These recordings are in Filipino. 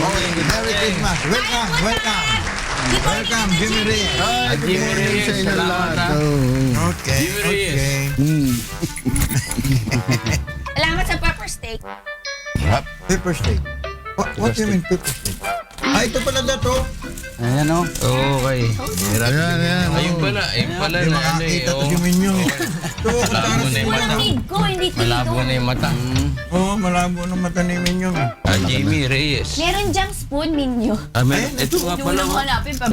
Merry Christmas. Welcome, welcome. Welcome, Jimmy Reyes. Jimmy Reyes, sa inyo salamat, lahat. ha. Okay, Jimmy Reyes. okay. Salamat sa pepper steak. Pepper steak. What do you mean pepper steak? Ito pala dato. Ayan o. Okay. Ayan. Ayun pala Hindi na makakita to si Minyong. Ito, Malabo na yung mata. Tumatid ko, hindi Malabo tito. na yung mata. Oo, malabo ng mata ni Minyong. Jimmy Reyes. Meron dyang spoon, Minyo. Ito nga Hindi mo pala. lang hanapin pa.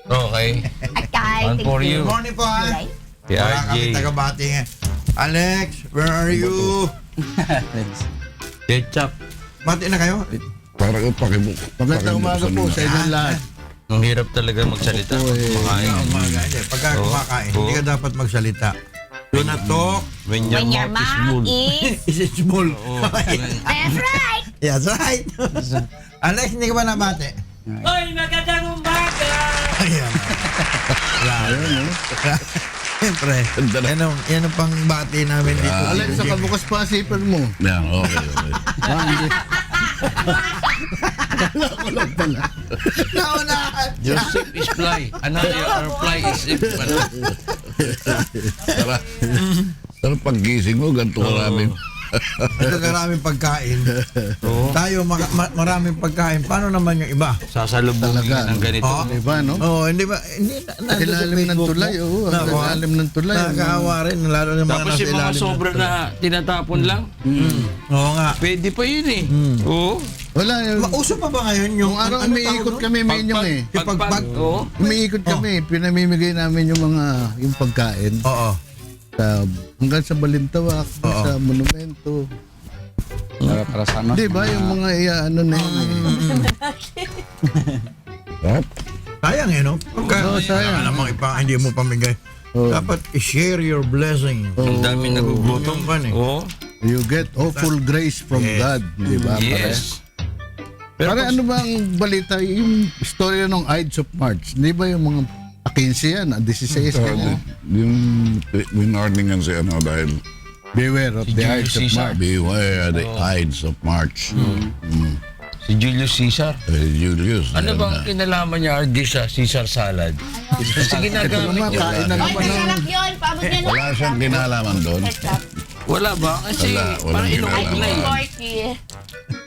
Okay. Akay, One for you. Good morning po, ha? Si Wala RJ. kami taga-bati nga. Alex, where are you? Ketchup. Bati na kayo? Parang Magandang umaga po sa inyong lahat. Ang hirap talaga magsalita. Kumakain. Umaga, hindi. Pagka kumakain, hindi ka dapat magsalita. Do not talk. When your When your mouth is full. mouth is... Is it small? That's right! Yes, right. Alex, hindi ka ba nabati? Hoy, magandang umaga! Ayan. Siyempre, yan ang pang bati namin dito. Alex, bukas pa zipper mo. Yan, okay. Naunahan. Joseph is fly. Another fly is if. Pero pag-gising mo, ganito maraming. Ito maraming pagkain. Tayo maraming pagkain. Paano naman yung iba? Sasalubungin Talaga, ng ganito. Diba, no? Oo, hindi ba? Hindi Sa ilalim ng tulay, oo. Sa ilalim ng tulay. Nakakaawa rin, lalo ng mga Tapos nasa yung mga ilalim. sobra na tinatapon lang. Oo nga. Pwede pa yun eh. Oo. Wala yung... Mauso pa ba ngayon yung... Yung araw ano umiikot tawag kami, Menyong eh. Pagpag. Oo. Umiikot kami, pinamimigay namin yung mga, yung pagkain. doon? Oo. Hanggang sa Balintawak, sa Monumento. Para sa ano? Di ba yung mga ano na yun eh. Sayang eh, no? Oo, sayang. Alam mo, hindi mo pamigay. Dapat i-share your blessing. Ang dami nagugutom. Yung pan eh. Oo. You get awful grace from Yes. God. Di ba? Yes. Pare, ano ba ang balita? Yung storya ng Ides of March. Di ba yung mga 15 yan, 16 ganyan? Yung winarningan si ano dahil Beware of Si the Julius Ides of Caesar. March. beware the Ides of March. Si Julius Caesar. Julius. Ano yan, bang kinalaman niya RD sa Caesar salad? Kasi ginagamit Naman, niya. kain na Ay, naman ng... masarap yun. Paabot niya lang. Wala siyang kinalaman doon. Ketchup. Wala ba? Kasi Wala, parang walang Ay, inuugnay. porky.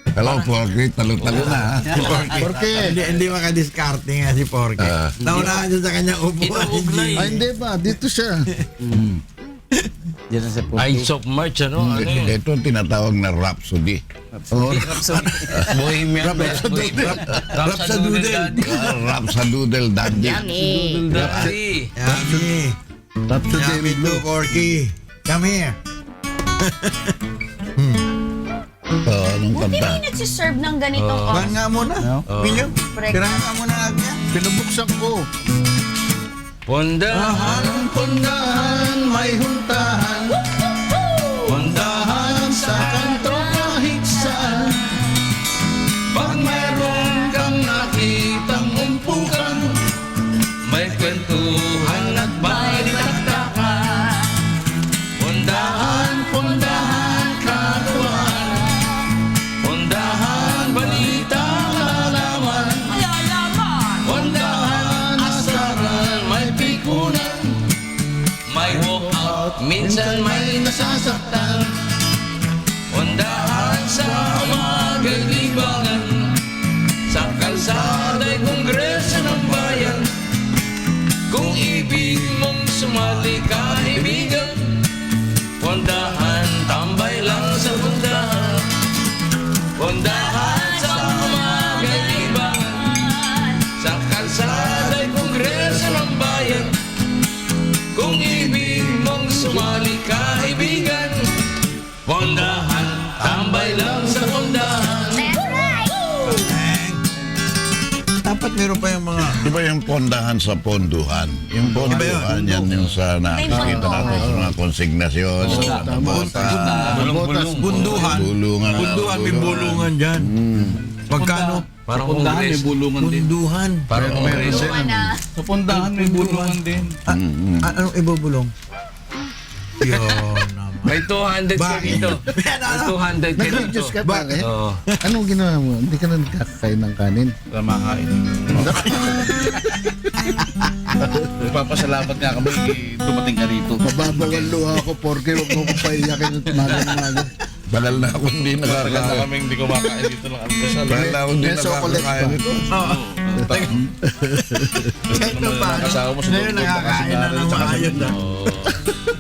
Hello, Porky. Talo-talo na. ha? Porky. Hindi makadiskarte nga si Porky. Naunahan siya sa kanyang upuan. Inuugnay. Ay, hindi ba? Dito siya. Diyan na sa Ides of March, ano? Ano yun? Ito ang tinatawag na Rhapsody. Bohemian Rhapsody. Rhapsody. Rhapsadoodle Daddy. Daddy. Yummy. Rhapsody Yummy in too, Blue. Porky. Come here. Anong Buti kanta? may nagsiserve ng ganitong Kuhan nga muna. Minyong. Correct. Tirahan nga muna natin. Pinubuksan ko. Pondahan. Pundahan, may huntahan. Pundahan sa kanto kahit saan. Pag mayroon kang nakitang umpukan, may kwentuhan at balitaktakan. Pundahan, pundahan, katuan. Pundahan, balita, lalaman. Pundahan, asaran, may pikunan. May walkout, minsan may nasasaktan. Pundahan sa mga libangan. Sa kalsada'y kongreso ng bayan. Kung ibig mong sumali kaibigan, pundahan, tambay lang sa pundahan. Pundahan sa mga libangan. Sa kalsada'y kongreso ng bayan. Kung ibig mong sumali kaibigan, pundahan, tambay lang sa pundahan. That's right! Dapat meron pa yung mga... Di ba yung pondahan sa ponduhan? Yung ponduhan yan yung sa nakikita natin sa mga konsignasyon, sa mga bota, Botas, Bunduhan. bulungan. Bunduhan, may bulungan dyan. Magkano? Parang Pundahan may kongres. bulungan din. Bunduhan. Parang kongres. Tulungan na. Sa pundahan may bulungan din. Anong ibubulong? Yun naman. May 200 ka Bakit? dito. Ano, May ano? 200 ka dito. Nag-reduce ka bakit? Oo. Anong ginawa mo? Hindi ka na nagkakain ng kanin. Ramakain. Nagpapasalamat nga kami dumating ka rito. Mababawal luha ako porque huwag mo ko paiyakin at maga. Bagal na ako hindi Tagal na nakakain. kami hindi kumakain dito ng almusal. Bagal na ako hindi May chocolate nakakain pa. ito. Ito pa. Kasama mo sa Ngayon doktor, nakakain na ng maayos na.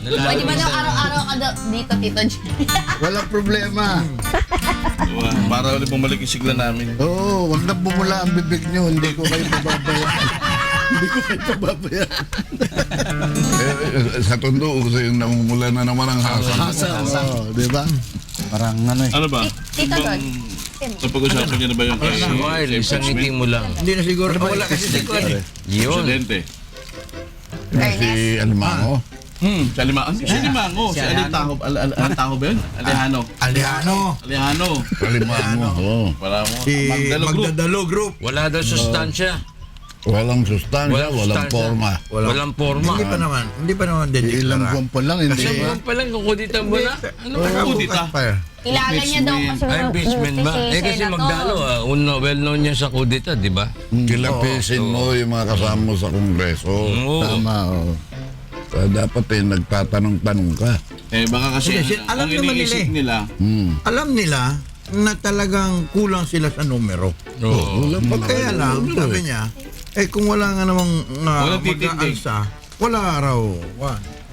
Pwede ba daw araw-araw ka dito, Tito G? Walang problema. Diba? Para ulit bumalik yung sigla namin. Oo, wag na bumula ang bibig nyo. Hindi ko kayo pababayaan. Hindi ko kayo pababayaan. Sa Tondo, kasi yung namumula na naman ang hasang. Oo, di ba? Parang ano eh. Ano ba? Tito Don. Napag-usapan niyo na ba yung kay Smile, isang ngiti mo lang. Hindi na siguro. Wala kasi si Kwan eh. Yun. Presidente? Si Alimango. Si Alimango. Si Alimango. Si Alintaho. Alintaho ba yun? Alejano. Alejano. Alejano. Alimango. Oo. Para mo. Si Magdalo Group. Magdadalo Group. Wala daw sustansya. Walang sustansya, walang sustansya. forma. Walang forma. Hindi pa naman Ilang dedeklara. buwan pa lang, hindi Isang ba? buwan pa lang, kukuditan mo na. Ano ba? Kudita. Kilala niya daw kasi Ay, impeachment ba? Eh kasi Magdalo, well known niya sa kudita, di ba? Kilapisin mo yung mga kasama mo sa Kongreso. Oo. Tama, oo. Kaya dapat nagtatanong-tanong ka. Eh baka kasi Hindi, alam ang naman nila iniisip eh. nila. Alam nila na talagang kulang sila sa numero. Oo. Kaya lang, sabi niya, kung wala nga namang Walang titindig. mag-aalsa, wala raw.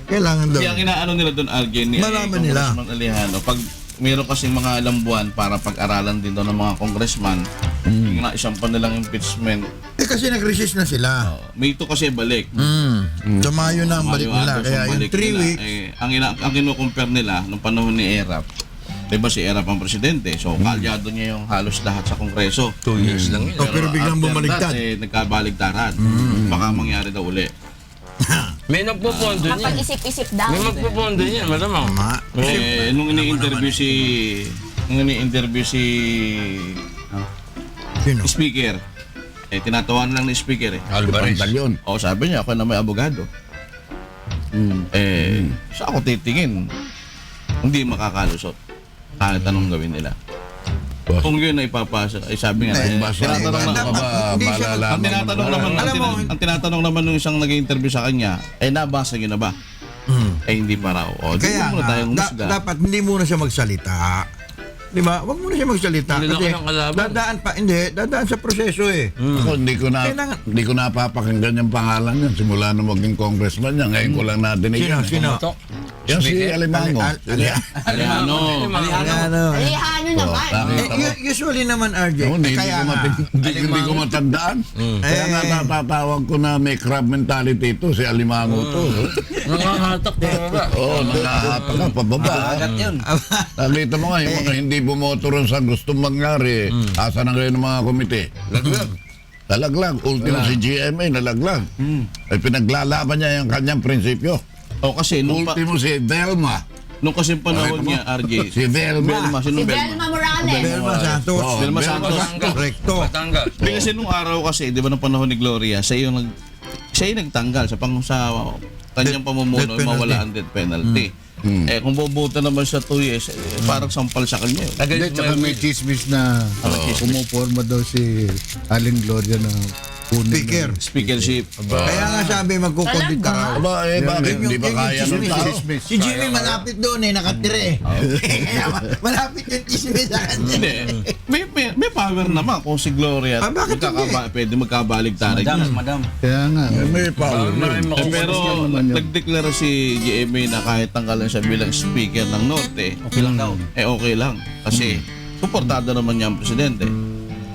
Kailangan daw. Kasi ang inaano nila doon, Arjen, ni Malaman nila. Congressman Alejano, pag meron kasing mga alambuan para pag-aralan din doon ng mga congressman, yung naisampan nilang impeachment, Kasi nag-resist na sila. may ito kasi balik. Sa Mayo na ang balik Mayo nila. atos Kaya ang yung balik 3 nila. weeks, Ang kinukumpare nila nung panahon ni Erap, di ba si Erap ang presidente? So, kaalyado niya yung halos lahat sa Kongreso. 2 years lang yun. pero biglang after bumaligtad. that, nagkabaligtaran. Baka mangyari daw uli. May nagpupondo niya. Kapag-isip-isip daw. May magpupondo niya, malamang. Nung ini-interview si sino? speaker, tinatawanan lang ni speaker eh. Alvarez. Pantalyon. O sabi niya, ako na may abogado. Sa ako titingin, hindi makakalusot. Kahit anong gawin nila. Kung yun ay ipapasa, sabi nga, Basta tinatanong ka na, ba Hindi siya- malalaman? ang tinatanong naman, Alam mo, ang tinatanong naman nung isang nag-interview sa kanya, nabasa niyo na ba? Hindi pa raw. O, di Kaya mo na nga, tayong musga. dapat hindi muna siya magsalita. Di ba? Huwag muna siya magsalita. Hindi na Kasi kayang kalaban. dadaan sa proseso eh. Ako, Kailangan- hindi ko napapakinggan yung pangalan niya. Simula na maging congressman niya. Ngayon ko lang nadinig Sino? yan. Sino? Yan si Alimango. Alejano. Ano? Alihano naman. Nakita mo. Usually naman, RJ. Ako, hindi Kaya ko nga. hindi ko matandaan. Kaya nga natatawag ko na may crab mentality ito. Si Alimango to. Nangahatak pa ba? Oo, nakahatak ka pababa. Agad yun. Nakita mo nga, yung mga hindi bumoto ron sa gustong mangyari, asa na ngayon ng mga komite? Laglag. Nalaglag. Ultimo si GMA, nalaglag. Ay pinaglalaban niya yung kanyang prinsipyo. O kasi, Ultimo si Velma. nung kasi panahon niya, RJ. Si Velma. Sino Si Velma? Velma Morales. Velma Santos. Oh, Velma Santos. Recto. Batangas. Hindi kasi nung araw kasi, di ba nung panahon ni Gloria, siya yung nagtanggal sa kanyang pamumuno, Death penalty. mawala ang death penalty. Kung bubuta naman sa 2 years, parang sampal sa kanya. Hindi, tsaka may chismis na pumuporma daw si Aling Gloria na kunin. Speaker. Speakership. Kaya nga sabi magkukondit ka raw. Aba, bakit? Hindi ba kaya ng tao? Si Jimmy malapit doon nakatira eh. Malapit yung chismis sa kanya. Hindi. May power naman kung si Gloria Bakit pwede magkabaligtaran Madam, niya. madam. Kaya nga. May power. Pero nagdeklara si GMA na kahit tanggalan siya bilang speaker ng Norte, Okay lang daw. okay lang. Kasi suportado naman niya ang presidente.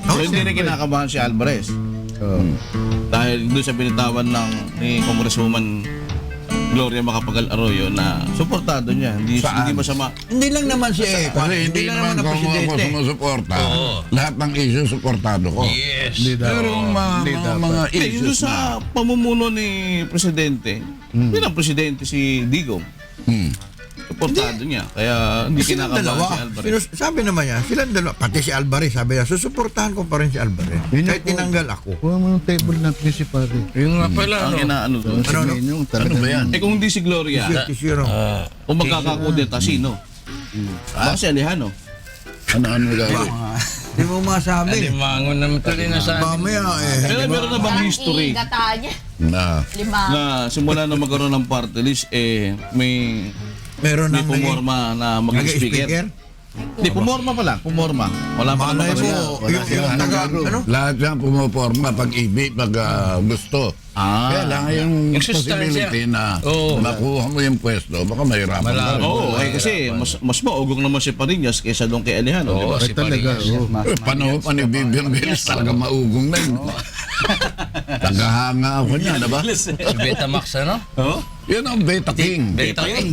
So hindi rin kinakabahan si Alvarez. Dahil doon sa binitawan ni Congresswoman Gloria Macapagal Arroyo na suportado niya. Hindi masama. Hindi lang naman si Eko. Kasi hindi naman ang kung ako presidente. sumusuporta. Lahat ng issue suportado ko. Yes. Pero yung mga Hindi, yun issues sa pamumuno ni presidente, bilang presidente si Digong. Suportado niya. Kaya hindi Silang kinakabahan dalawa. si Alvarez. Sabi naman niya, silang dalawa. Pati si Alvarez, sabi niya, susuportahan ko pa rin si Alvarez. Yun Kahit yung- tinanggal ako. Kuha mo ng table natin si pare. Yung nga pala, Ang inaano doon. Si Menyong talaga. Ano ba yan? Eh kung hindi si Gloria, Tisiro. kung magkakakudeta, sino? Baka si Alejandro. Ano gagawin? Hindi mo masabi. Alimangon naman tuloy na sa akin. Mamaya eh. Pero meron na bang Parang history igata niya. Na, Lima. na simula na magkaroon ng party list, may Meron nang pumorma na mag-speaker? nag-speaker. Hindi, pumorma pa lang. Pumorma. Wala pa naman Malay kasi. mo, yung taga, ano? lahat yan pumoporma pag ibig, pag gusto. Kaya lang yung Yung sustansya. possibility na Oo. makuha mo yung pwesto, baka mahirapan ka. Malabo. Oo, kasi mas maugong naman si Parinas kaysa doon kay Alejandro. di ba? Oo, si Talaga. Parinas. Oh. Panahon pa ni Vivian Vélez, talaga maugong na yun. Tagahanga ako niya, diba? Si Betamax, ano? Yan ang Beta King. Beta King.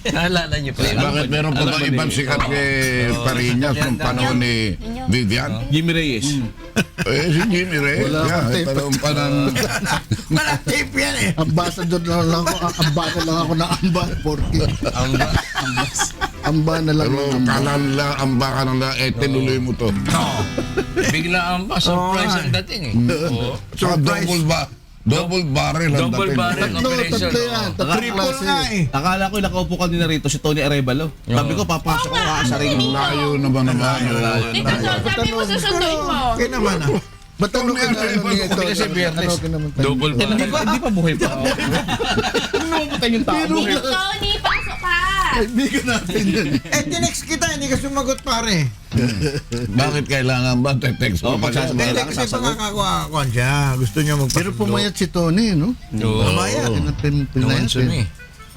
Naalala niyo pa yun? Bakit meron pa bang ibang sikat kay Parinas nung panahon ni Vivian? Jimmy Reyes. Si Jimmy Ray. Wala akong tape. Panahon pa ng... Wala tape yan eh. Ambassador lang ako. Amba na lang ako ng amba. 40. Amba na lang Pero ng amba. kalan lang, ang baka nang tinuloy mo to. Bigla ang ba? Surprise ang dating eh. Oo. So, double barrel ang Double dating. barrel Tatlo, operation. tatlo yan. Tatlong Triple klase. nga eh. Akala ko nakaupo ka din na rito si Tony Arevalo. Sabi ko, papasok ko kakasarin mo. Layo naman naman. Dito, sabi mo susunduin mo. Okay naman ah. Ba't ano ka na ano ni ito? Kasi Biyernes. Ano ka naman tayo? Double barrel. Hindi pa buhay pa. Namatay yung tao. Tony, pasok ka. Kaibigan natin yun. Eh, tinext kita, hindi ka sumagot pare. Bakit kailangan ba? Text mo Oo, pa pagsasabi. Hindi, Wala kasi ka sasagot. pangakakuha siya. Gusto niya magpasundo. Pero pumayat si Tony, no? Oo. Pumayat. Noon sumi.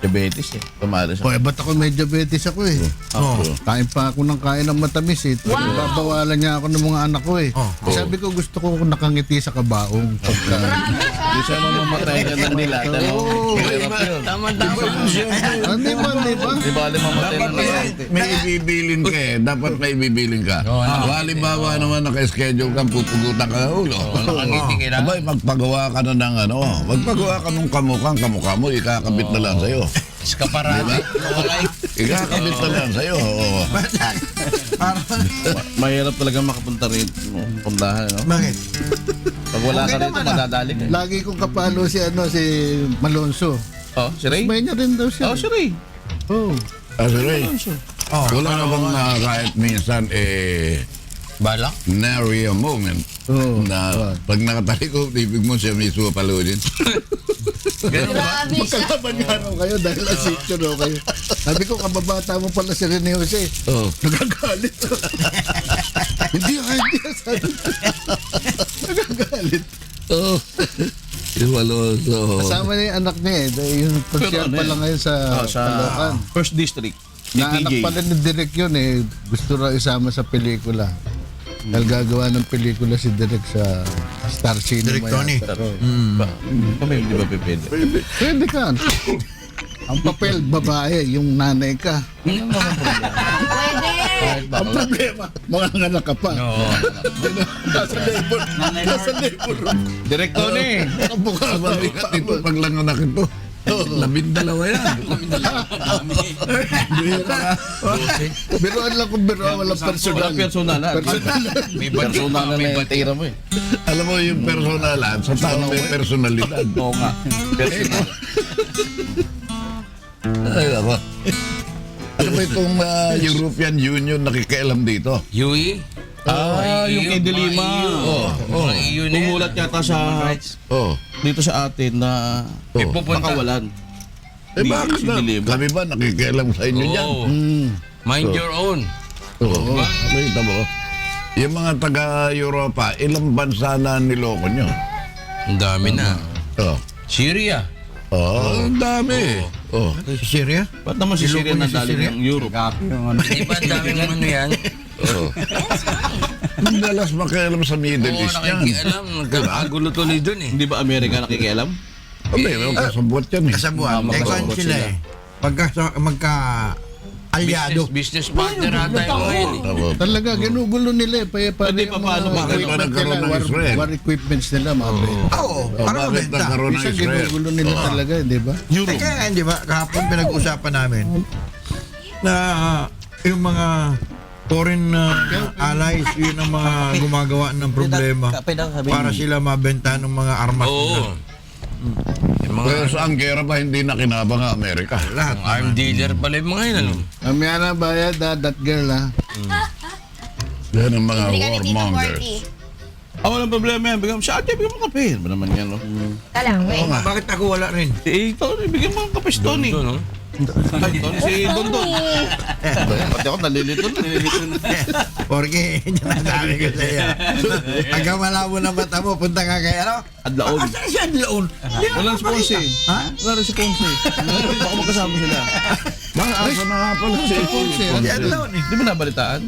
Diabetes eh. Tumalo siya. Hoy, ba't ako may diabetes ako eh? Oh. Kain pa ako ng kain ng matamis eh. Wow. Babawalan niya ako ng mga anak ko eh. Oh. Sabi ko gusto ko nakangiti sa kabaong. Pagka... Hindi siya mamamatay ka ng nilata. Tama-tama. Hindi ba, di ba? Di ba alam mamatay ng Dapat nilata? may ibibilin ka eh. Dapat may ibibilin ka. Halimbawa naman naka-schedule kang pupugutan ka ng ulo. Nakangiti ka na. Abay, magpagawa ka na ng ano. Magpagawa ka ng kamukha mo, ikakabit na lang sa'yo. Eskaparate. Ikakabit na lang sa'yo. Oo. Mahirap talaga makapunta rin. Pundahan, no? Bakit? Pag wala ka Okay rito, naman, madadali ka. Lagi kong kapalo si Malonzo. Oh, si Ray? May niya rin daw siya. Oh, si Ray. Oh. Ray, Oh, wala na bang na kahit minsan Balak? nary a moment Oh. na pag nakatalikod, ibig mo siya mismo palunin. Grabe siya. Magkalaban nga raw kayo dahil asityo raw kayo. Sabi ko, kababata mo pala si Rene Jose. Oh. Nagagalit. Hindi. Sabi ko. Nagagalit. Oh. Iwaloso. Kasama niya yung anak niya eh. Dahil yung konsyal Pero ano pa lang ngayon sa Sa Caloocan. First District. Naanak DPJ. pala ni Direk yun eh. Gusto raw isama sa pelikula. Dahil gagawa ng pelikula si Direk sa Star Cinema. Direk Tony. yata. Kami hindi ba pipili? Pwede ka. Ang papel, babae, yung nanay ka. Pwede. Ang problema, mga anak ka pa. Oo. Nasa labor. Direct Tony. Ang buka Mabigat ito pag lang anak ito. 12 yan. Biruan lang kung biruan, walang personal. Walang personalan. Personal. May batik Personalan pa, may na yung batik. tira mo eh. Alam mo yung personalan, sa tao may personalidad. Oo nga. Personal. Ay, ako. Ano ba itong European Union nakikialam dito? Yui? Yung kay Dilima. Mga EU na yan. Umulat yata sa Oh. dito sa atin na May pupunta. pakawalan. Eh bakit Si na? Dilima. Kami ba nakikialam sa inyo dyan? Oo. Mind your own. Oo. Nakita mo? Yung mga taga-Europa, ilang bansa na niloko nyo? Ang dami na. Oh. Syria. Oh, ang dami. Oh. Si Syria? Ba't naman si Syria nadali ng Europe? Di ba ang daming ano yan? Oh. Dalas makialam sa Middle Oo, East yan. nakikialam. Nagkakagulo tuloy dun eh. Hindi ba Amerika nakikialam? Oh, meron kasabot yan eh. Kasabuan. Eh, kung magkasabot sila sila. eh. Pagka Alyado. Business partner ata yung mga yun. eh. Talaga, ginugulo nila eh. Hindi pa paano ba? Bakit pa nagkaroon ng Israel? war equipments nila, mga pre. Oo, para Bakit mabenta. nagkaroon ng Isang Israel? ginugulo nila talaga, di ba? Eh, kaya nga, di ba, kahapon pinag-usapan namin na yung mga foreign allies, yun ang mga gumagawa ng problema para sila mabenta ng mga armas nila. Oo. Yung mga Pero sa ang gera pa hindi nakinabang ang Amerika. Lahat. arm dealer pala yung mga yun, ano? Amyana bayad, that girl, ha? Yan ang mga Bili ka ni Tito warmongers. Morty. Walang problema yan. Bigyan mo siya, ate, bigyan mo kape. Ba naman yan, no? Talang, wait. Bakit ako wala rin? Eh, Tony, bigyan mo ng kape si Tony. Doon, no? Ay, Tony, si Don Don. Pati ako nalilito na. Porque, yun ang sabi ko sa iyo. Pagka malabo na mata mo, punta ka kay ano? Adlaon. Asan siya Adlaon? Walang sponsor. Ha? Wala rin si Ponce. Baka magkasama sila. Asa na nga pala si Ponce. Si Adlaon eh. Di ba nabalitaan?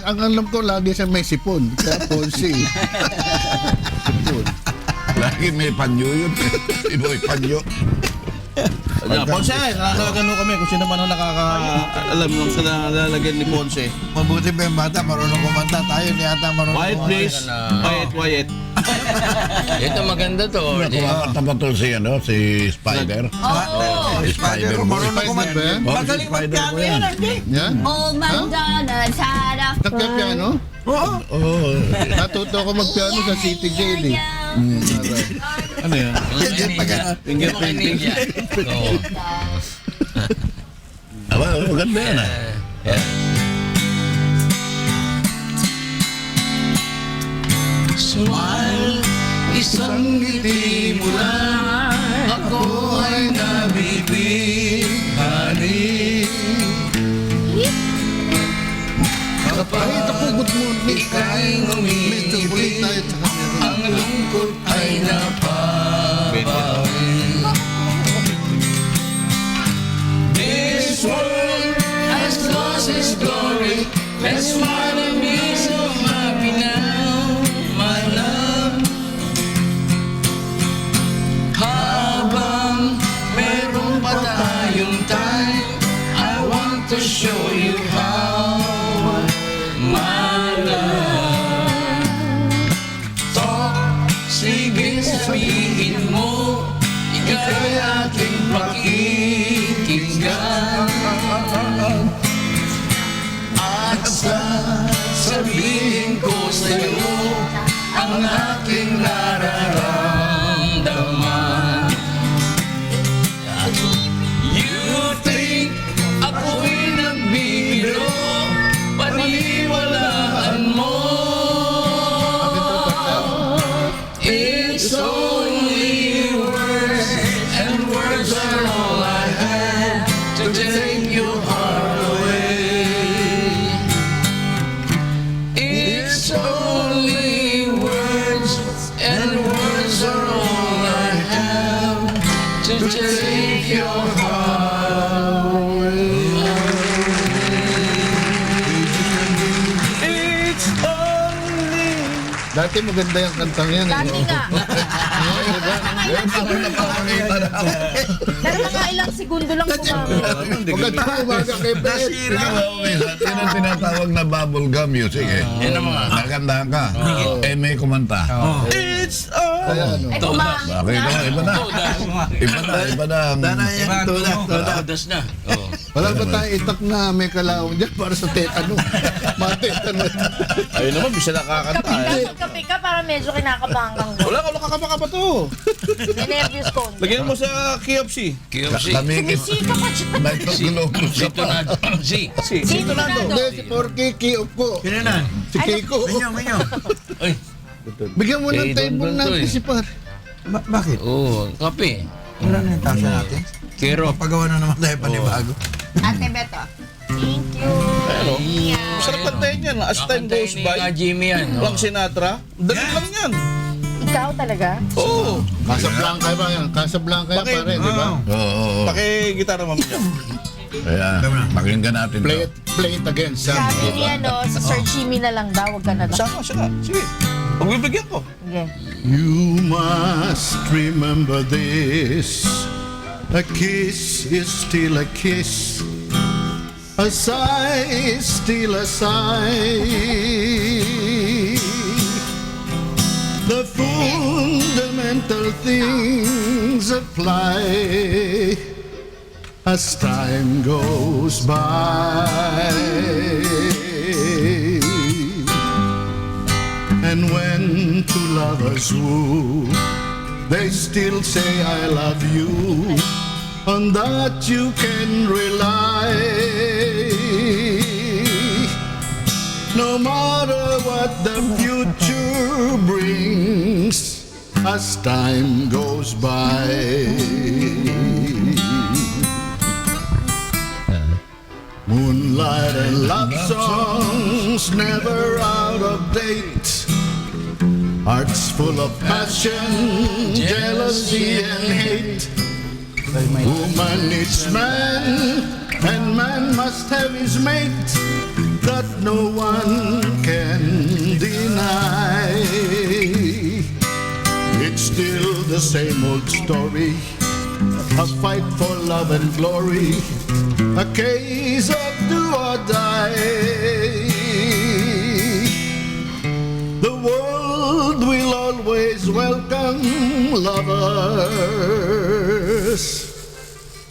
Ang alam ko, lagi siya may sipon. Kaya Ponce. Sipon. Lagi may panyo yun. Iboy panyo. Ponce, nakakagano kami kung sino man ang nakaka-alam ng sa nalalagyan ni Ponce. Mabuti pa yung bata, marunong kumanta. Tayo ni ata marunong Quiet kumanta. please. Quiet. Ito maganda to. Kumakanta ba to si, ano, si Spider? Oh, Spider, Spider-Man. marunong kumanta. Spider ba yan? Magaling magpiano yan, Andy. Yan? Old MacDonald's had a Nagpiano? Oo. Oo. Natuto ako magpiano sa City Jail eh. Ano yan? Fingerprinting. Oo. Aba, maganda yan ah. Smile, isang ngiti mo lang, ako ay nabibighani. Kapag ika'y Medyo kulit tayo ngumingiti, sa kanila. ang lungkot ay napapawi. This world has lost its glory. Let's smile and be so happy now, my love. Habang meron pa tayong time, I want to show you how, my love. Talk, sige sabihin mo, ika'y aking pakikinggan. At sasabihin ko sa'yo ang aking nararamdaman. You think ako'y nagbibiro, paniwalaan mo. It's only words, and words are all I have to take your heart away. It's only words, and words are all I have to take your heart away. It's only. Dati maganda yung kantang yan. Dati nga. Pero mga ilang segundo lang kumamit. Maganda umaga kay Bet. Yan ang tinatawag na bubblegum music eh. Yan ang mga. Nagandahan ka. Eh may kumanta. It's all. Kaya ano. Ay, kumamit Bakit na. iba na. Iba na. Sana yan, tulak. Todas na. Oo. Wala ba tayo itak na may kalawang dyan para sa tetano? Mga tetano. Ayun naman, bisa nakakanta eh. Kape ka para medyo kinakabahan kang Wala kakapaka pa to. nervous ko. Lagyan mo sa KFC. KFC. Lamigit. Sumisika pa siya. May tuglong Si Tonado. Si. Sino na Hindi, si Porky, Kiyop ko. Sino na? Si Kiko. Minyo. Ay. Bigyan mo ng Eh, table Don Don to natin eh. si Par. Bakit? Oo. Kape. Wala na yung tasa natin. Kero. Pagawa na naman tayo panibago. Ate Beto. Thank you. Pero, masarap pantayin yan. As time goes by, Jimmy yan. Frank Sinatra, dali lang yan. Ikaw talaga? Oo. Casablanca ba yan? Casablanca yan Bakit? pare, di ba? Oo. Paki-gitara mamaya. Kaya, pakinggan natin to. Play it again, Sam. Sabi niya no, sa Sir Jimmy na lang daw, wag ka na daw. Sama siya na. Sige. Pagbibigyan ko. Sige. You must remember this. A kiss is still a kiss. A sigh is still a sigh. The fundamental things apply as time goes by. And when two lovers woo, they still say I love you. On that you can rely. No matter what the future brings as time goes by. Moonlight and love songs never out of date. Hearts full of passion, jealousy and hate. Woman needs man, and man must have his mate. That no one can deny. It's still the same old story, a fight for love and glory, a case of do or die. The world will always welcome lovers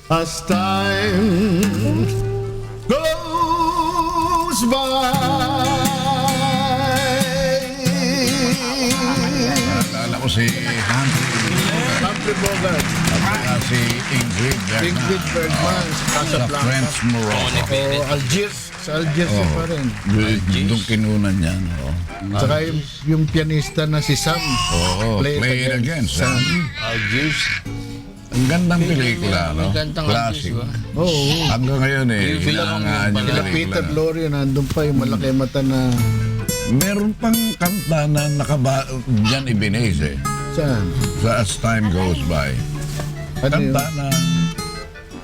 as time goes by. Naalala ko si Humphrey Bogart, at si Ingrid Bergman. Ingrid Bergman, Sa Casablanca. French Morocco. Algiers, sa Algiers yun pa rin. Doon kinunan yan. Oh. Saka yung pianista na si Sam. Oo, Play It Again. Sam. Algiers. Ang gandang pelikula, no? Gandang Classic. Algiers, Oo. Hanggang ngayon hinangaan yung Kila Peter pelikula. Lorre, nandun pa yung malaki mata na... Meron pang kanta na dyan ibinase eh. Saan? Sa As Time Goes By. Ano yun? Kanta na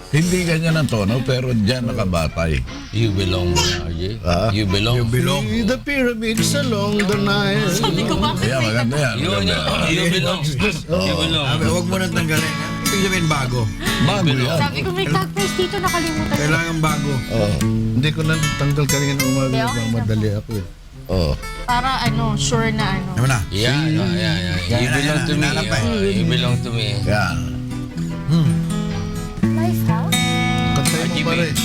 hindi ganyan ang tono pero dyan nakabatay. You belong, RJ. Ah? You belong. See the pyramids along the Nile. Sabi ko, bakit Kaya maganda yan. You Maganda. belong. You belong. Huwag mo nang tanggalin. Ibig sabihin bago. Bago yan. Sabi ko, may tag price dito, nakalimutan ko. Kailangan bago. Oh. Hindi ko na tanggal kanina ng umaga. Hindi, okay Madali ako eh. Oh. Para sure na Ano na? Yeah. You belong to me. You belong to me. Yan. Nice house? Kantay mo pa rin.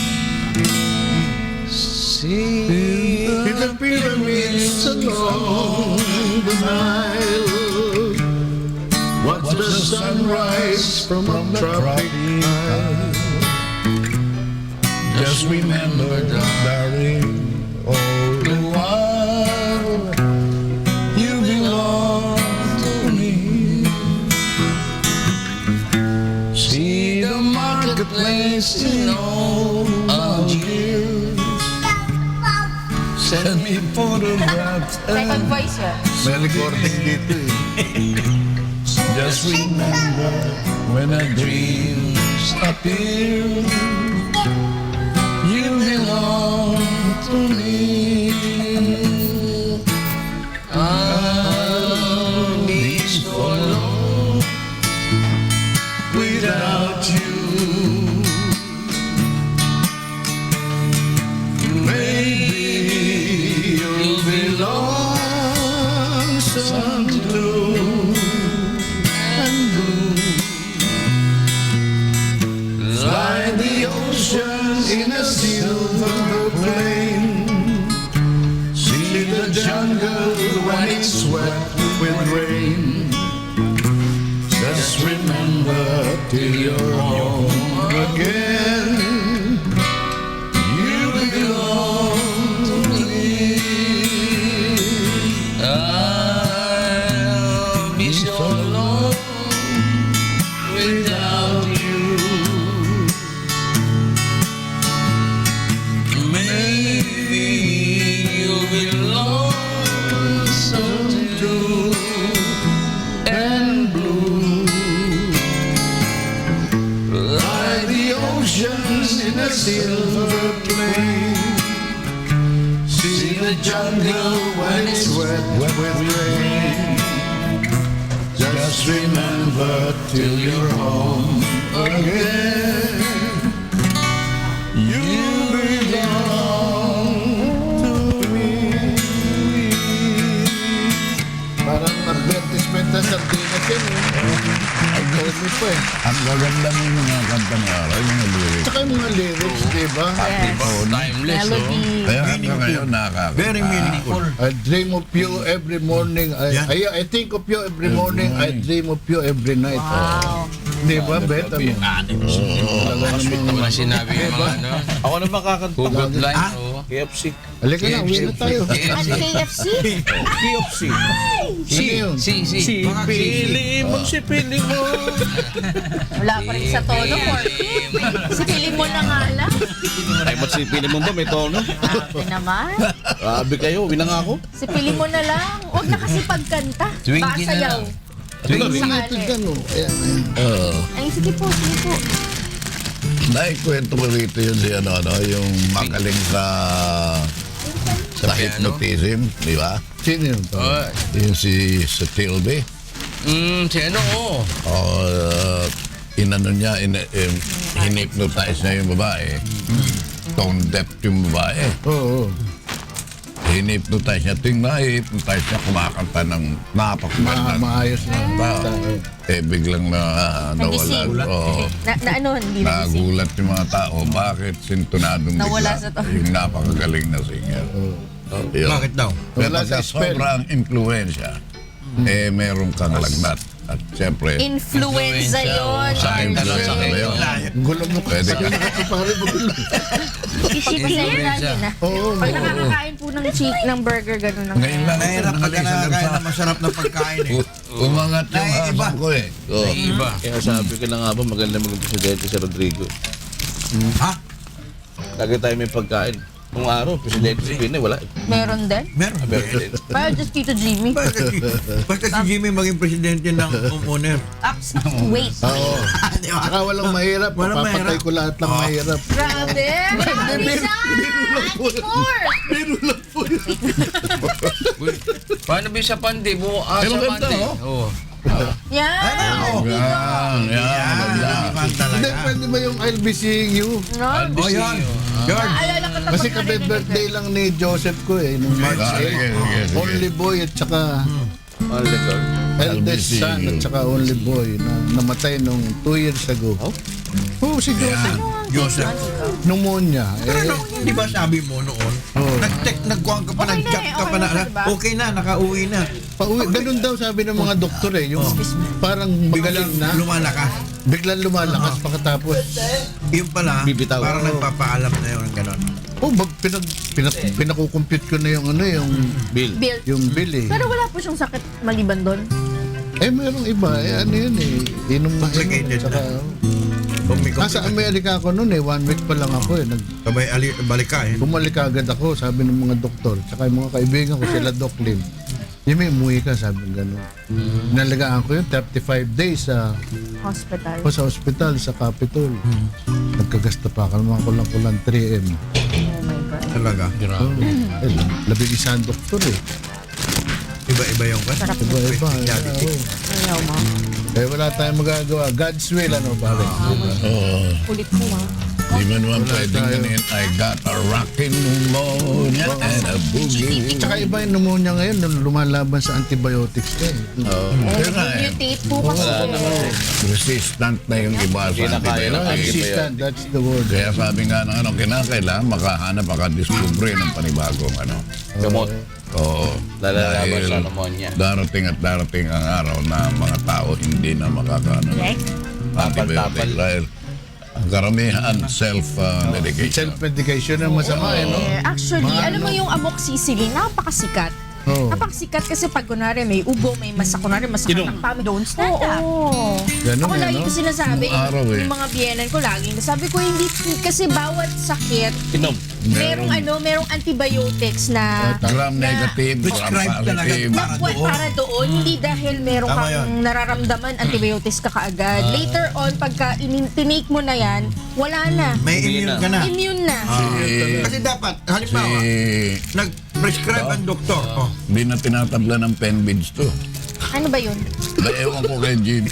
See The pyramids along the Nile. Watch the sunrise from a tropic isle. Just remember, darling, all the while you belong to me. See the marketplace in all Algiers. Send me photographs Second and voice yun. May recording dito eh. just remember when our dreams appear. You belong to me. I'll be so alone without you. Maybe you'll belong some blue and blue. Like the ocean in a silver plain. See the jungle when it's wet with rain. Just remember till you're home again. You belong to me. I'll be so alone without you. Maybe you'll belong some blue and blue, Like the oceans in a silver plain. See the jungle when it's wet with rain. Just remember till you're home again. You belong marami pa eh. Ang gaganda ng mga kanta ni Ara, yung mga lyrics. Tsaka yung mga lyrics, di ba? Yes. Timeless, oh. Melody. Kaya hanggang ngayon nakakanta. Very meaningful. I dream of you every morning. Yeah. I think of you every morning. I dream of you every night. Wow. Di ba, Bet? Ano? Talaga Sweet namang- naman sinabi yung mga ano. Ako naman kakanta. Hugot line, Ah? oh. KFC. Halika na, uwi na tayo. Ano KFC? KFC. Ano yun? Si Pili mo, si pili mo. Wala pa rin sa tono, Corky. Sipilin mo na nga lang. Ay, ba't si pili mo ba may tono? Grabe naman. Grabe kayo, winang ako. Sipilin mo na lang. Huwag na kasi pagkanta. Swing Baka din na sayaw. lang. Tingnan yan, oh. Ayan, ayan. Ay, sige po, sige po. Naikwento ko rito yun si ano, yung magaling sa hypnotism, di ba? Sino yun? Oh, Yung si Tilby. si ano, oh. Inano niya, hinipnotize niya yung babae. Tone deaf yung babae. Oo. Hinipnotize niya. Hypnotize niya, kumakanta ng napakaganda. Maayos na. Tao. Biglang nawala. Nagising. Oo. Na ano, hindi na gising. Nagulat yung mga tao. Bakit sintonadong Nawala bigla sa to. yung napakagaling na singer? Yun. Bakit daw? Pero Wala pagka sa spell. sobrang influensya, meron kang lagnat. At siyempre, Influenza yun. sa influenza na yun. Gulo mo Pwede ka. Pare mo gulo. Pasensya na. Oo. Pag nakakakain po ng ng burger, gano'n lang. Ngayon lang, Mahirap pag nagaling sa nakakain gansa. ng masarap na pagkain eh. Umangat yung Naiiba. asam ko eh. Oo. Iba. Kaya sabi ko na nga ba, maganda maging presidente si Rodrigo. Ha? Lagi tayo may pagkain. Kung araw, presidente si Pinay, wala. Meron din. Meron. Meron din. Pero just Tito Jimmy. Basta si Jimmy maging presidente ng homeowner. Ups. Wait. Oo. Di ba? Saka walang mahirap. Walang Papatay mahirap. ko lahat ng mahirap. Grabe. Marami siya. More. Paano ba sa pandi? Buo Pero sa ganda, pandi. oh. Oh. Yan. Yan, yan. Naman Hindi, talaga. pwede ba yung I'll be seeing you? No? Oh, yan. George. Naalala ko Kasi tapos birthday lang ni Joseph ko eh, nung March Sige, 8. sige, sige. Only boy at saka Only God. eldest LBC. son at saka only boy na namatay nung 2 years ago. Oh, si Joseph. Joseph. Pneumonia. Pero Eh, no, di ba sabi mo noon, Oo. nagkuhan ka pa, Okay na nag-chat eh, ka pa okay na, na, diba? okay na, nakauwi na. pauwi. Ganun daw sabi ng mga doktor eh. Yung parang magaling na. Lumalakas. Biglang lumalakas pagkatapos. Yung pala, Bibitaw. parang nagpapaalam na yun, gano'n. Oh, pinakukompute ko na yung ano, yung Bill. Bill. bill eh. Pero wala po siyang sakit maliban doon. Eh, merong iba. Eh, ano yun eh. Inom na Complicated inom. Saka, nasa Amerika ako noon eh. 1 week pa lang ako eh. Sabay balik ka eh. Bumalik agad ako, sabi ng mga doktor. Tsaka yung mga kaibigan ko, sila Doc Lim. Jimmy, umuwi ka, sabi ng gano'n. Nalagaan ko yun, 35 days sa Hospital. sa hospital, sa Capitol. Nagkagasta pa ako naman kulang-kulang 3M. Oh my God. Talaga. Oh, labing-isang doktor eh. Iba-iba yung kasi. Sarap Iba-iba. Diabetic. Ayaw mo. Eh, wala tayong magagawa. God's will, ano, pare? Kulit mo ha. Di ba naman pwedeng ganyan, I got a rockin' pneumonia and a boogie. Tsaka iba yung pneumonia ngayon, nung lumalaban sa antibiotics ka eh. Kaya nga eh, Mutate po kasi. resistant na yung iba Hindi sa na kaya ng antibiotics. Resistant, that's the word. Kaya sabi nga ng ano, kinakailangan makahanap, makadiscover ng panibagong ano. Gamot. Oo. Lalaban Dahil sa pneumonia. darating at darating ang araw na mga tao hindi na makakaano. Like? Antibiotic. Dahil ang karamihan self-medication. Self-medication ang masama eh, no? Actually, alam mo yung amoxicillin, napakasikat. Oo. Napakasikat kasi pag kunwari may ubo, may kunwari masakit ang pami, don't stand up. Ganun Ako eh, lagi no? ko sinasabi, Nung araw eh. yung mga biyenan ko lagi, sabi ko hindi, kasi bawat sakit, Inom. merong antibiotics na Gram negative, gram Prescribed talaga. positive. para doon, hindi dahil meron Tama kang nararamdaman, antibiotics ka kaagad. Later on, pagka tinake mo na yan, wala na. May immune ka na. Immune na. Kasi dapat, halimbawa, nag-prescribe ang doktor. Oh. Hindi na tinatabla ng penbids to. Ano ba yun? Ewan ko kay Jimmy.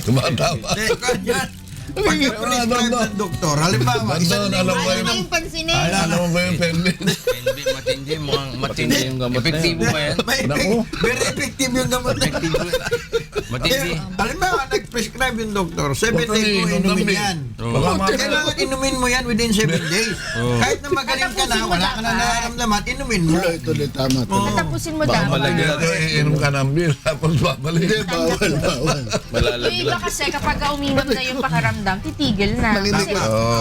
Tumatawa. Ganyan. Pag prescribe ng doktor, halimbawa, isang Bandon, alam mo Ayaw yung... na yung pansinin. Alam mo ba yung penbids? Hindi, matindi. Mukhang matindi. Matindi yung gamot na Epektibo ba yan? may, Naku. very effective yung gamot na. Matindi. Halimbawa, nag-prescribe yung doktor, 7 days mo inumin yan. Kailangan inumin mo yan within 7 days. Kahit na magaling ka na, wala ka na nararamdaman, inumin mo. Wala, ito ulit, tama. Tapusin mo Baka dapat. malagyan inom ka ng beer, tapos babalik. Hindi, bawal. Yung iba kasi kapag uminom na yung pakaramdam, titigil na. Kasi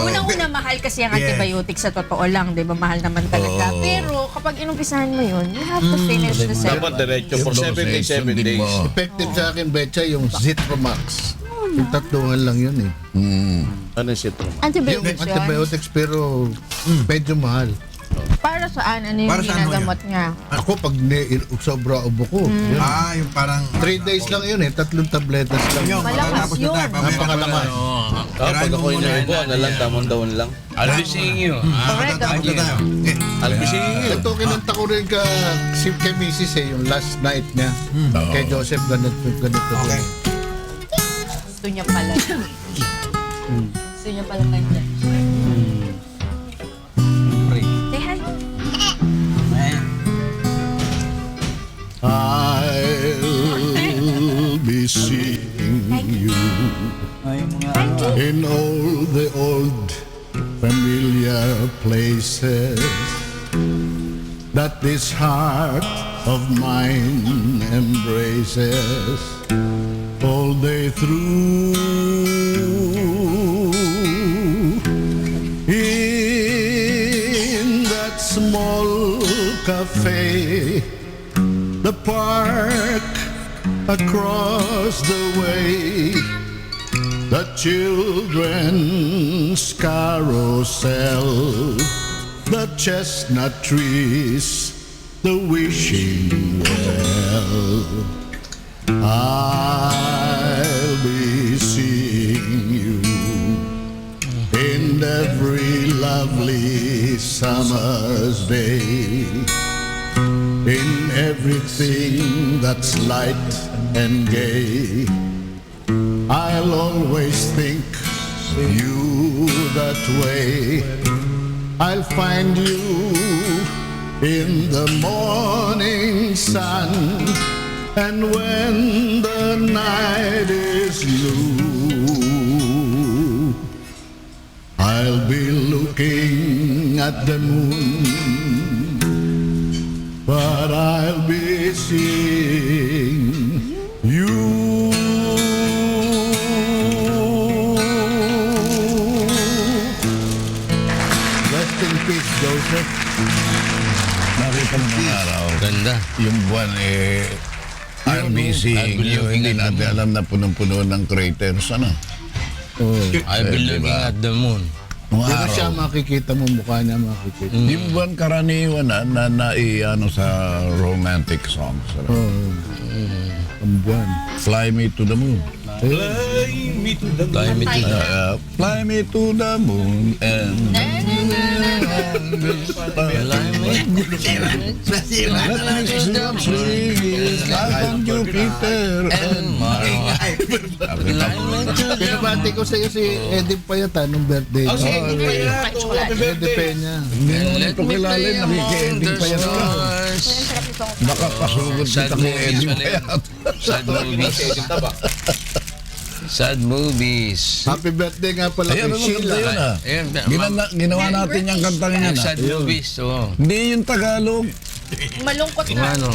unang-una mahal kasi ang antibiotics sa totoo lang, di ba? Mahal naman talaga. Pero kapag inumpisahan mo yun, you have to finish the 7 Dapat diretso for 7 days, 7 Sundin days. mo. Effective sa akin, Betcha, yung Zitromax. Yung tatlungan lang yun eh. Ano yung sitro? Yung Antibiotics yun. antibiotics pero medyo mahal. Para saan? Ano yung Para saan mo ginagamot niya? Ako pag sobra ubo ko, yun. Yung parang... 3 days lang yun eh, 3 tabletas lang. Yung, Malakas matatapos na yun. tayo. Pamaya ka Napakalakas. pala. Pag ako inuubo, ano lang, tamang daon lang. Albising yun. Matatapos na tayo. Albising yun. Ito kinanta ko rin kay Mrs. yung last night niya. Kay Joseph, ganito. Okay. Gusto niya pala. Gusto niya pala kanya. Say hi. I'll be seeing you in all the old familiar places that this heart of mine embraces all day through. In that small cafe, the park across the way, the children's carousel, the chestnut trees, the wishing well. I'll be seeing you in every lovely summer's day, in everything that's light and gay. I'll always think you that way. I'll find you in the morning sun, and when the night is blue, I'll be looking at the moon, but I'll be seeing you. Rest in peace, Joseph. Nakita mo ng araw, Ganda. yung buwan RBC, yung hindi natin alam na punong-puno ng craters, ano? I've been looking at the moon. Nung Di ba siya araw, makikita mo, mukha niya makikita. yung buwan karaniwan na naiano sa romantic songs. Ang buwan. Fly me to the moon. Fly me to the Fly me to the moon and let me see the trees like on Jupiter and Mars. Pinabati ko sa iyo si Eddie Payata nung birthday niya. Eddie Peña. Hindi mo nito kilala, nakiki-ending pa yan. Baka pasugod kita kay ending pa yan. Sad movies. Sad movies. Happy birthday nga pala Ayan, kay ano maganda yun Sheila. ah. Ayan, Ginawa natin yung kantang yan ah. Sad movies. Oo. Hindi yung Tagalog. Malungkot na. Ano?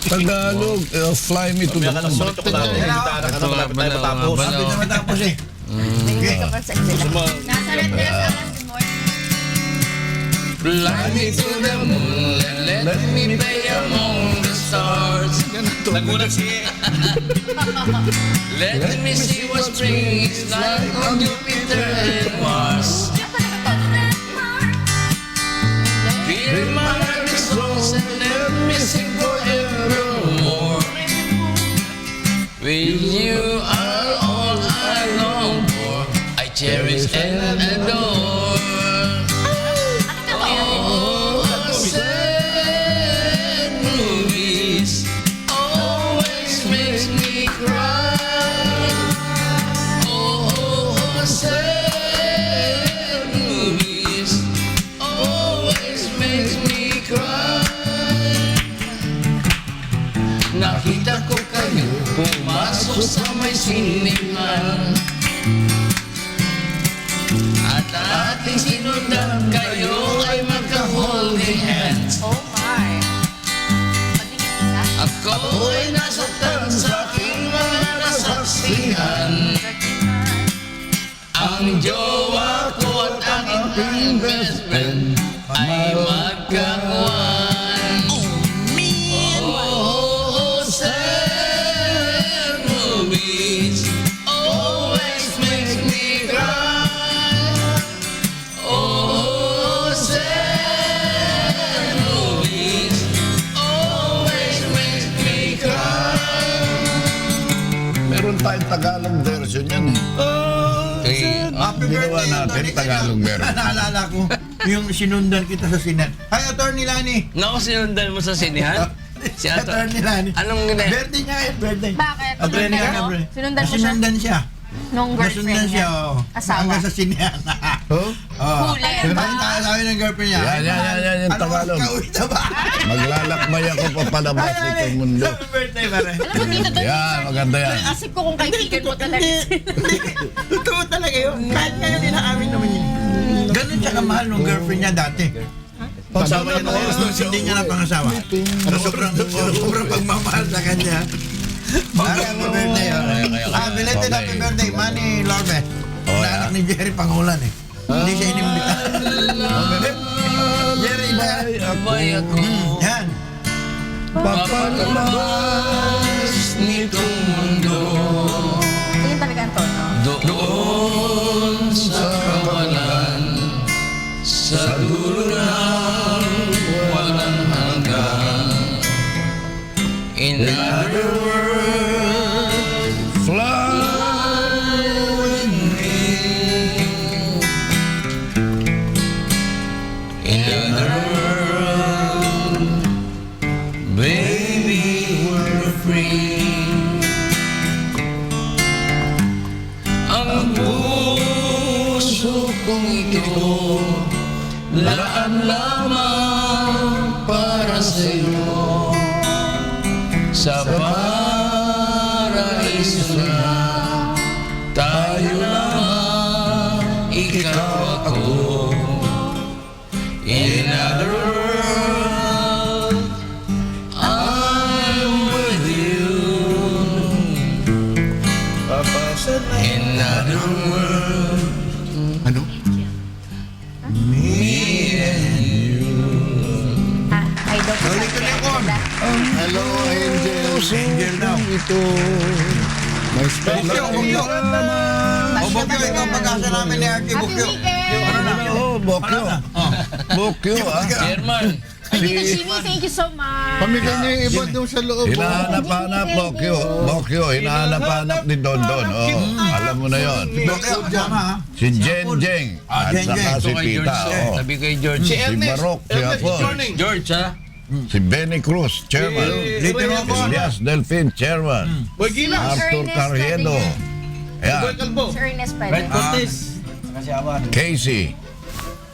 Tagalog, Fly Me to the Moon. Sorte na eh. Gitara ka na malapit tayo matapos. Sabi na matapos eh. Nasa red dress. Fly me to the moon and let me play among the stars. Nagulat si... Let me see what spring is like on Jupiter and Mars. Feel my heart is close and let me sing forevermore. With you are all I long for. I cherish and adore. Oh, sad movies always makes me cry. Oh, sad movies always makes me cry. Nakita ko kayo pumasok sa may sinihan at ating sinundan, kayo ay magka-holding hands. Oh my. Patingin isa. Ako ay nasaktan sa aking mga nasaksihan. Ang jowa ko at ang aking best friend ay magkakuan. Oh, sad movies always makes me cry. Oh, sad movies always makes me cry. Meron tayong Tagalog version yan eh. Happy Ginawa birthday, natin Atty. Tagalog version. Naalala ko yung sinundan kita sa sinan. Hi, Atty. Lani. Naku, sinundan mo sa sinihan? Si Ato. Atty. Lani. Anong gina? Birthday niya ngayon, birthday. Bakit? Atty. Sinundan Lani, mo? birthday. Sinundan mo siya? Sinundan siya. Nung girlfriend Nasundan siya, niya. oo. Asawa. Hanggang sa sinihan. Oh? Huli. Sinundan tayo sabi ng girlfriend niya. Yan, yung Tagalog. Ano, kauwi na ba? Maglalakbay ako papalabas itong mundo. Happy birthday, pare. Alam mo, dito doon. Yan, maganda yan. Isip ko kung kaibigan mo talaga sila. Totoo talaga yun. Kahit ngayon, inaamin naman yun. Ganun siya kamahal nung girlfriend niya dati. Pagsama niya ng oras doon siya. Hindi niya na pangasawa. Sobrang pagmamahal sa kanya. Happy birthday. Belated happy birthday, Manny Lorbe. Anak ni Jerry Pangulan eh. Hindi siya inimbita. Jerry, Abay ako yan. papalabas nitong mundo. Tingin talaga ang tono. Doon sa kawalan, sa dulo ng walang hanggan. In other words, fly with me. In other words, baby, we're free. Ang puso kong ito, laan lamang para sa'yo. Sa paraiso na, tayo lamang, ikaw ako. In other words, I'm with you. In other words, Ano? I don't know. Ulit ulit ko. Hello, Angel. Angel now. Ito. May special. Bukyo. O Bukyo, ikaw pag-asa namin ni Archie Happy Bukyo. weekend! Oh, Bokyo. Bokyo, ah. Chairman, Tito Jimmy, thank you so much. Pamigay niya yung iba doon sa loob. Hinahanap-hanap, Bokyo. Bokyo, hinahanap-hanap ni Don Don. Oh, alam mo na yon. Bukyo, tama ha. Si Jen Jeng. At Jen saka Jeng. si Tita. Oh. Sabi kay George. Si Si Ernest. Barok, si Ernest, good Apon. morning. George, ha? Si Benny Cruz, Chairman. Dito na ako. Elias Delfin, Chairman. Boy Gilas. Arthur Ernest Carriedo. Boy Ayan. Calvo. Sir Ernest pa Red rin. Cortez. Casey.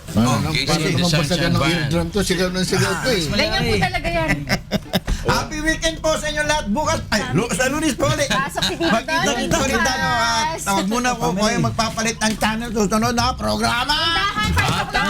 Paano Okay, naman si pasagan ng Sunshine eardrum to? Sigaw ng sigaw to eh. Ganyan po talaga yan. Happy weekend po sa inyo lahat. Bukas, sa Lunes po ulit. Pasok si Tito Don. Magkita-kita ulit tayo at tawag muna po kayo magpapalit ng channel susunod na programa. Dahan, 5 o'clock.